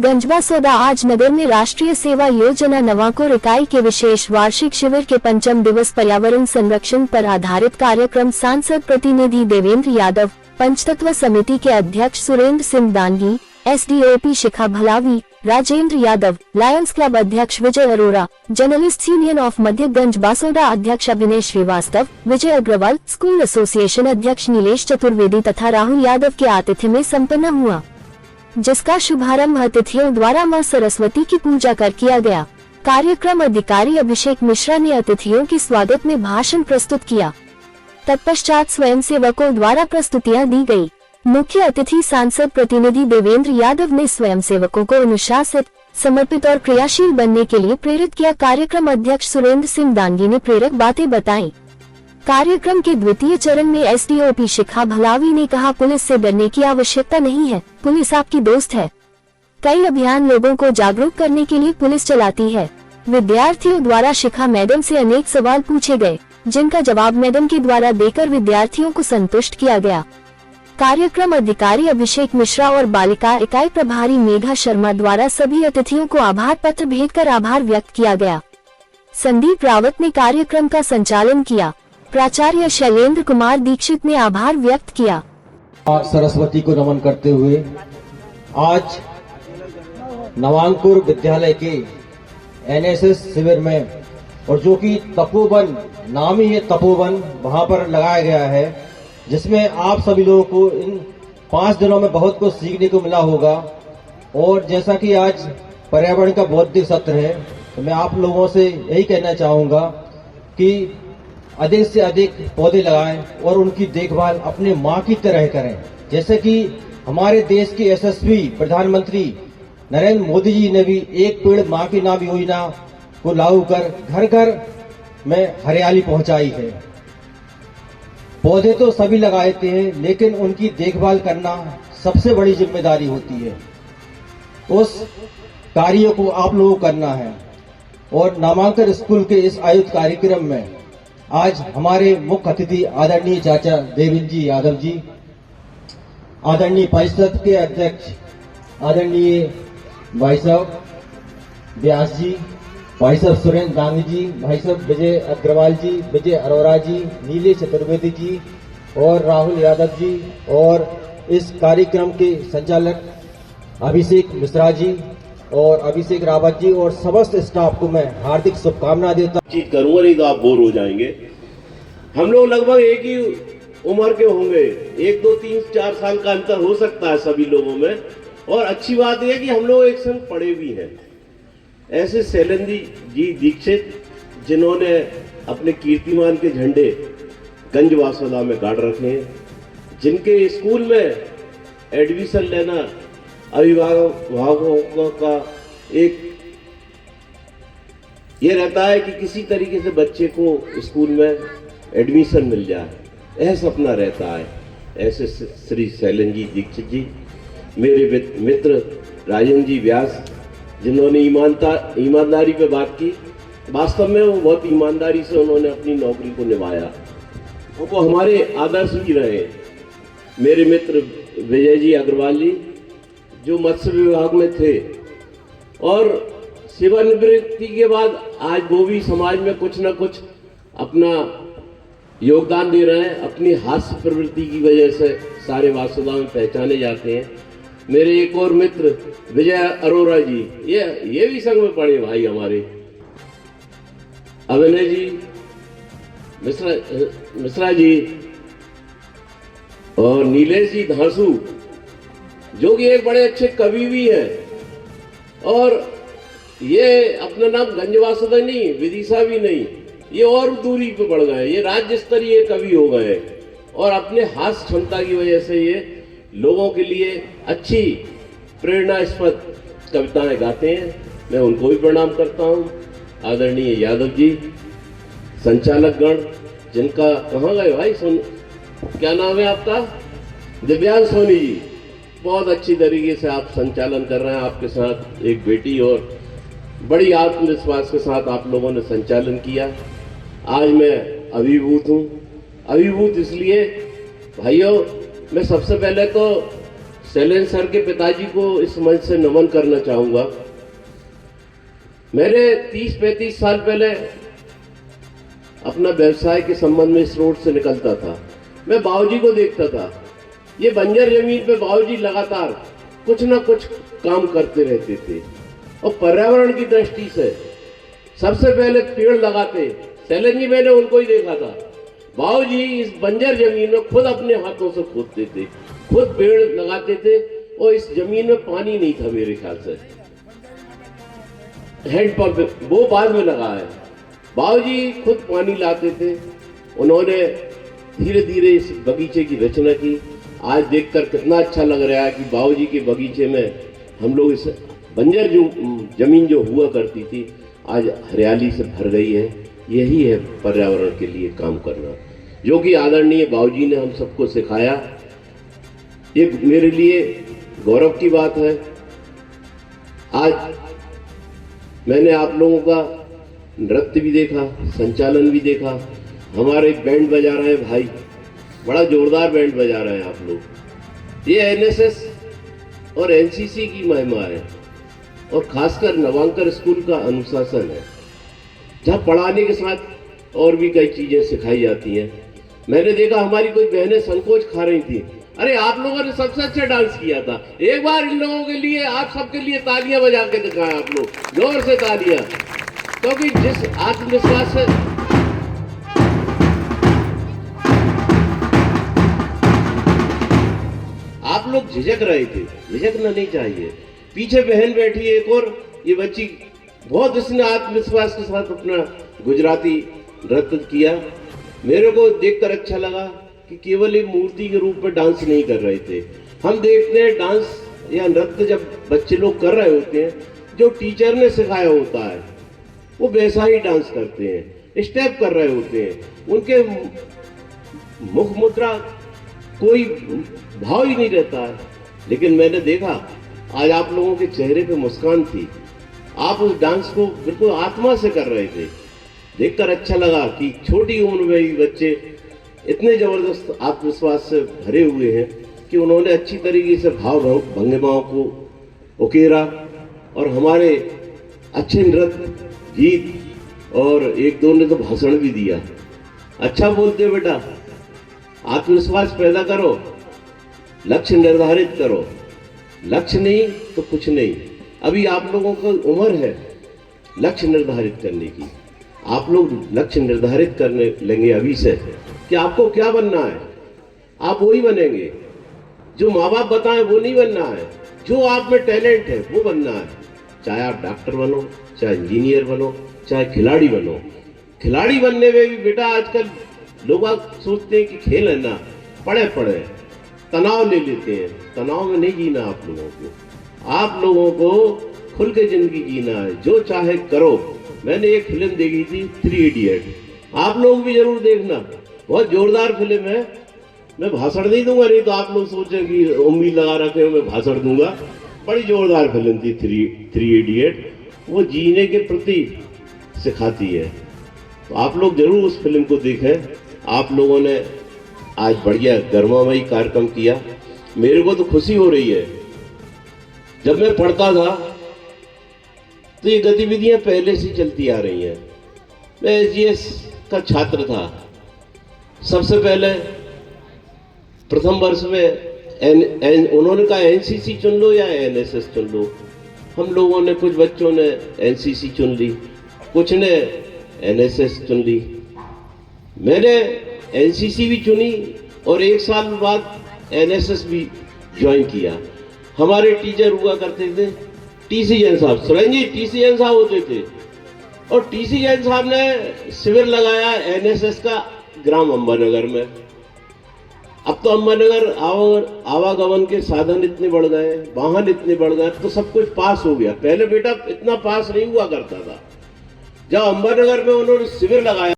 गंजबासौदा आज नगर में राष्ट्रीय सेवा योजना नवांकुर इकाई के विशेष वार्षिक शिविर के 5म दिवस पर्यावरण संरक्षण पर आधारित कार्यक्रम सांसद प्रतिनिधि देवेंद्र यादव, पंचतत्व समिति के अध्यक्ष सुरेंद्र सिंह दांगी, एसडीओपी शिखा भलावी, राजेंद्र यादव, लायंस क्लब अध्यक्ष विजय अरोरा, जर्नलिस्ट यूनियन ऑफ मध्य गंजबासौदा अध्यक्ष अभिनय श्रीवास्तव, विजय अग्रवाल, स्कूल एसोसिएशन अध्यक्ष नीलेश चतुर्वेदी तथा राहुल यादव के आतिथ्य में संपन्न हुआ, जिसका शुभारंभ अतिथियों द्वारा मां सरस्वती की पूजा कर किया गया। कार्यक्रम अधिकारी अभिषेक मिश्रा ने अतिथियों के स्वागत में भाषण प्रस्तुत किया। तत्पश्चात स्वयंसेवकों द्वारा प्रस्तुतियां दी गई। मुख्य अतिथि सांसद प्रतिनिधि देवेंद्र यादव ने स्वयंसेवकों को अनुशासित, समर्पित और क्रियाशील बनने के लिए प्रेरित किया। कार्यक्रम अध्यक्ष सुरेंद्र सिंह दांगी ने प्रेरक बातें बताई। कार्यक्रम के द्वितीय चरण में एसडीओपी शिखा भलावी ने कहा, पुलिस से डरने की आवश्यकता नहीं है, पुलिस आपकी दोस्त है। कई अभियान लोगों को जागरूक करने के लिए पुलिस चलाती है। विद्यार्थियों द्वारा शिखा मैडम से अनेक सवाल पूछे गए, जिनका जवाब मैडम के द्वारा देकर विद्यार्थियों को संतुष्ट किया गया। कार्यक्रम अधिकारी अभिषेक मिश्रा और बालिका इकाई प्रभारी मेघा शर्मा द्वारा सभी अतिथियों को आभार पत्र भेंटकर आभार व्यक्त किया गया। संदीप रावत ने कार्यक्रम का संचालन किया। प्राचार्य शैलेंद्र कुमार दीक्षित ने आभार व्यक्त किया। सरस्वती को नमन करते हुए आज नवांकुर विद्यालय के एनएसएस शिविर में, और जो कि तपोवन नाम ही है, तपोवन वहां पर लगाया गया है, जिसमें आप सभी लोगों को इन 5 दिनों में बहुत कुछ सीखने को मिला होगा। और जैसा कि आज पर्यावरण का बौद्धिक सत्र है, तो मैं आप लोगों से यही कहना चाहूंगा कि अधिक से अधिक पौधे लगाएं और उनकी देखभाल अपने माँ की तरह करें। जैसे कि हमारे देश के यशस्वी प्रधानमंत्री नरेंद्र मोदी जी ने भी एक पेड़ माँ के नाम योजना को लागू कर घर घर में हरियाली पहुंचाई है। पौधे तो सभी लगाते हैं, लेकिन उनकी देखभाल करना सबसे बड़ी जिम्मेदारी होती है। उस कार्य को आप लोगों को करना है। और नामांकन स्कूल के इस आयोजित कार्यक्रम में आज हमारे मुख्य अतिथि आदरणीय चाचा देवेंद्र जी यादव जी, आदरणीय परिषद के अध्यक्ष आदरणीय भाई साहब व्यास जी, भाई साहब सुरेंद्र दांगी जी, भाई साहब विजय अग्रवाल जी, विजय अरोरा जी, नीलेश चतुर्वेदी जी और राहुल यादव जी, और इस कार्यक्रम के संचालक अभिषेक मिश्रा जी और अभिषेक रावत जी और समस्त स्टाफ को मैं हार्दिक शुभकामना देता हूं। चीज करूंगा नहीं तो आप बोर हो जाएंगे। हम लोग लगभग एक ही उम्र के होंगे, 1, 2, 3, 4 साल का अंतर हो सकता है सभी लोगों में। और अच्छी बात यह है कि हम लोग एक संग पढ़े भी हैं। ऐसे शैलेंद्र जी दीक्षित, जिन्होंने अपने कीर्तिमान के झंडे गंजबासौदा में गाड़ रखे हैं, जिनके स्कूल में एडमिशन लेना अभिभावकों का एक ये रहता है कि किसी तरीके से बच्चे को स्कूल में एडमिशन मिल जाए, यह सपना रहता है। ऐसे श्री शैलेंद्र जी दीक्षित जी, मेरे मित्र राजेंद्र जी व्यास, जिन्होंने ईमानदारी पे बात की। वास्तव में वो बहुत ईमानदारी से उन्होंने अपनी नौकरी को निभाया, वो हमारे आदर्श भी रहे। मेरे मित्र विजय जी अग्रवाल जी, जो मत्स्य विभाग में थे और सेवानिवृत्ति के बाद आज वो भी समाज में कुछ न कुछ अपना योगदान दे रहे हैं। अपनी हास्य प्रवृत्ति की वजह से सारे वासुदा में पहचाने जाते हैं। मेरे एक और मित्र विजय अरोरा जी, ये भी संग में पढ़े भाई हमारे। अभिनय जी मिश्रा जी और नीलेश जी धांसू, जो कि एक बड़े अच्छे कवि भी हैं। और ये अपना नाम गंजबासौदा नहीं, विदिशा भी नहीं, ये और दूरी पे बढ़ गए, ये राज्य स्तरीय कवि हो गए। और अपने हास्य क्षमता की वजह से ये लोगों के लिए अच्छी प्रेरणास्पद कविताएं गाते हैं। मैं उनको भी प्रणाम करता हूँ। आदरणीय यादव जी, संचालक गण, जिनका कहाँ गए भाई, क्या नाम है आपका? दिव्यांश सोनी जी, बहुत अच्छी तरीके से आप संचालन कर रहे हैं। आपके साथ एक बेटी और बड़ी आत्मविश्वास के साथ आप लोगों ने संचालन किया। आज मैं अभिभूत हूँ। अभिभूत इसलिए भाइयों, मैं सबसे पहले तो शैलेंद्र सर के पिताजी को इस मंच से नमन करना चाहूंगा। मैंने 30-35 साल पहले अपना व्यवसाय के संबंध में इस रोड से निकलता था। मैं बाबूजी को देखता था, ये बंजर जमीन पे बाबूजी लगातार कुछ ना कुछ काम करते रहते थे और पर्यावरण की दृष्टि से सबसे पहले पेड़ लगाते। शैलेंद्र जी, मैंने उनको ही देखा था। बाबूजी इस बंजर जमीन में खुद अपने हाथों से खोदते थे, खुद पेड़ लगाते थे और इस जमीन में पानी नहीं था मेरे ख्याल से। हैंडपंप वो बाद में लगा है। बाबूजी खुद पानी लाते थे। उन्होंने धीरे धीरे इस बगीचे की रचना की। आज देखकर कितना अच्छा लग रहा है कि बाबूजी के बगीचे में हम लोग इस बंजर जो जमीन जो हुआ करती थी आज हरियाली से भर गई है। यही है पर्यावरण के लिए काम करना, जो कि आदरणीय बाबूजी ने हम सबको सिखाया। ये मेरे लिए गौरव की बात है। आज मैंने आप लोगों का नृत्य भी देखा, संचालन भी देखा। हमारे बैंड बजा रहे हैं भाई, बड़ा जोरदार बैंड बजा रहे हैं आप लोग। ये एनएसएस और एनसीसी की महिमा है और खासकर नवांकर स्कूल का अनुशासन है, जहाँ पढ़ाने के साथ और भी कई चीजें सिखाई जाती हैं। मैंने देखा हमारी कोई बहनें संकोच खा रही थी। अरे आप लोगों ने सबसे अच्छा डांस किया था। एक बार इन लोगों के लिए, आप सबके लिए तालियां बजा के दिखाएं आप लोग, जोर से तालियां, क्योंकि जिस आत्मविश्वास से आप लोग झिझक रहे थे, झिझकना नहीं चाहिए। पीछे बहन बैठी है एक और, ये बच्ची बहुत इसने आत्मविश्वास के साथ अपना गुजराती नृत्य किया। मेरे को देखकर अच्छा लगा कि केवल एक मूर्ति के रूप में डांस नहीं कर रहे थे। हम देखते हैं डांस या नृत्य जब बच्चे लोग कर रहे होते हैं, जो टीचर ने सिखाया होता है वो वैसा ही डांस करते हैं, स्टेप कर रहे होते हैं। उनके मुख मुद्रा कोई भाव ही नहीं रहता है। लेकिन मैंने देखा आज आप लोगों के चेहरे पे मुस्कान थी। आप उस डांस को बिल्कुल आत्मा से कर रहे थे। देखकर अच्छा लगा कि छोटी उम्र में ही बच्चे इतने जबरदस्त आत्मविश्वास से भरे हुए हैं कि उन्होंने अच्छी तरीके से भाव भंगिमाओं को उकेरा और हमारे अच्छे नृत्य, गीत और एक दो ने तो भाषण भी दिया। अच्छा बोलते बेटा, आत्मविश्वास पैदा करो, लक्ष्य निर्धारित करो। लक्ष्य नहीं तो कुछ नहीं। अभी आप लोगों को उम्र है लक्ष्य निर्धारित करने की। आप लोग लक्ष्य निर्धारित करने लेंगे अभी से कि आपको क्या बनना है, आप वही बनेंगे। जो माँ बाप बताएं वो नहीं बनना है, जो आप में टैलेंट है वो बनना है। चाहे आप डॉक्टर बनो, चाहे इंजीनियर बनो, चाहे खिलाड़ी बनो। खिलाड़ी बनने में भी बेटा आजकल लोग सोचते हैं कि खेल है ना, पढ़े पढ़े तनाव ले लेते हैं। तनाव में नहीं जीना आप लोगों को। आप लोगों को खुल के जिंदगी जीना है, जो चाहे करो। मैंने एक फिल्म देखी थी 3 इडियट, आप लोग भी जरूर देखना, बहुत जोरदार फिल्म है। मैं भाषण नहीं दूंगा, नहीं तो आप लोग सोचें कि उम्मीद लगा रखे हो मैं भाषण दूंगा। बड़ी जोरदार फिल्म थी 3 इडियट। वो जीने के प्रति सिखाती है, तो आप लोग जरूर उस फिल्म को देखें। आप लोगों ने आज बढ़िया गर्मामयी कार्यक्रम किया, मेरे को तो खुशी हो रही है। जब मैं पढ़ता था तो ये गतिविधियां पहले से चलती आ रही हैं। मैं एसजीएस का छात्र था। सबसे पहले प्रथम वर्ष में उन्होंने कहा एनसीसी चुन लो या एनएसएस चुन लो। हम लोगों ने, कुछ बच्चों ने एनसीसी चुन ली, कुछ ने एनएसएस चुन ली। मैंने एनसीसी भी चुनी और 1 साल बाद एनएसएस भी ज्वाइन किया। हमारे टीचर हुआ करते थे टीसी जैन साहब, सुरेंद्र जी टीसी जैन साहब होते थे। और टीसी जैन साहब ने शिविर लगाया एनएसएस का ग्राम अंबानगर में। अब तो अंबानगर आवागमन के साधन इतने बढ़ गए, वाहन इतने बढ़ गए, तो सब कुछ पास हो गया। पहले बेटा इतना पास नहीं हुआ करता था। जब अंबानगर में उन्होंने शिविर लगाया